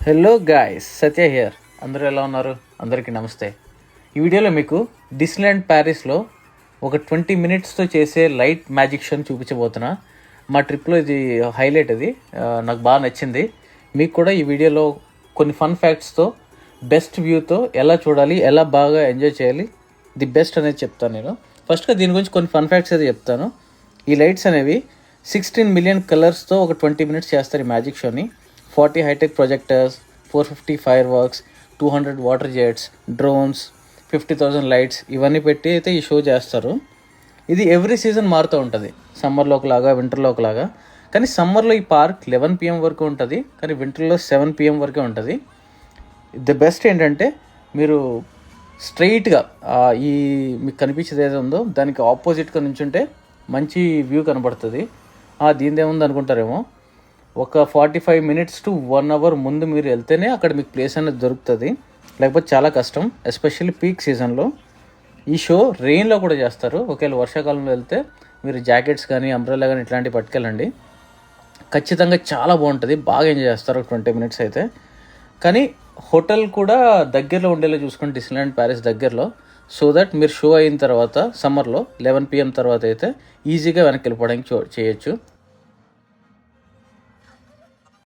Hello guys, Satya here. అందరూ ఎలా ఉన్నారు? అందరికీ నమస్తే. ఈ వీడియోలో మీకు డిస్నీలాండ్ ప్యారిస్లో ఒక 20 minutesతో చేసే లైట్ మ్యాజిక్ షోని చూపించబోతున్నా. మా ట్రిప్లో ఇది హైలైట్. అది నాకు బాగా నచ్చింది. మీకు కూడా ఈ వీడియోలో కొన్ని ఫన్ ఫ్యాక్ట్స్తో బెస్ట్ వ్యూతో ఎలా చూడాలి, ఎలా బాగా ఎంజాయ్ చేయాలి, ది బెస్ట్ అనేది చెప్తాను నేను. ఫస్ట్గా దీని గురించి కొన్ని ఫన్ ఫ్యాక్ట్స్ అయితే చెప్తాను. ఈ లైట్స్ అనేవి 16 million కలర్స్తో ఒక 20 minutes చేస్తారు ఈ మ్యాజిక్ షోని. 40 hitech projectors, 450 fireworks, 200 water jets, drones, 50,000 lights ఇవన్నీ పెట్టి అయితే ఈ షో చేస్తారు. ఇది ఎవ్రీ సీజన్ మారుతూ ఉంటుంది. సమ్మర్లో ఒకలాగా, వింటర్లో ఒకలాగా. కానీ సమ్మర్లో ఈ పార్క్ 11 PM వరకు ఉంటుంది, కానీ వింటర్లో 7 PM వరకే ఉంటుంది. ది బెస్ట్ ఏంటంటే మీరు స్ట్రైట్గా ఈ మీకు కనిపించేది ఏదో ఉందో దానికి ఆపోజిట్గా నుంచుంటే మంచి వ్యూ కనబడుతుంది. దీనిదేముంది అనుకుంటారేమో, ఒక 45 minutes to 1 hour ముందు మీరు వెళ్తేనే అక్కడ మీకు ప్లేస్ అనేది దొరుకుతుంది, లేకపోతే చాలా కష్టం. ఎస్పెషల్లీ పీక్ సీజన్లో. ఈ షో రెయిన్లో కూడా చేస్తారు. ఒకవేళ వర్షాకాలంలో వెళ్తే మీరు జాకెట్స్ కానీ, అంబ్రెల్లా కానీ ఇట్లాంటివి పట్టుకెళ్ళండి. ఖచ్చితంగా చాలా బాగుంటుంది, బాగా ఎంజాయ్ చేస్తారు 20 minutes అయితే. కానీ హోటల్ కూడా దగ్గరలో ఉండేలా చూసుకోండి, డిస్నీలాండ్ ప్యారిస్ దగ్గరలో. సో దట్ మీరు షో అయిన తర్వాత సమ్మర్లో 11 PM తర్వాత అయితే ఈజీగా వెనక్కి వెళ్ళిపోవడానికి చేయొచ్చు.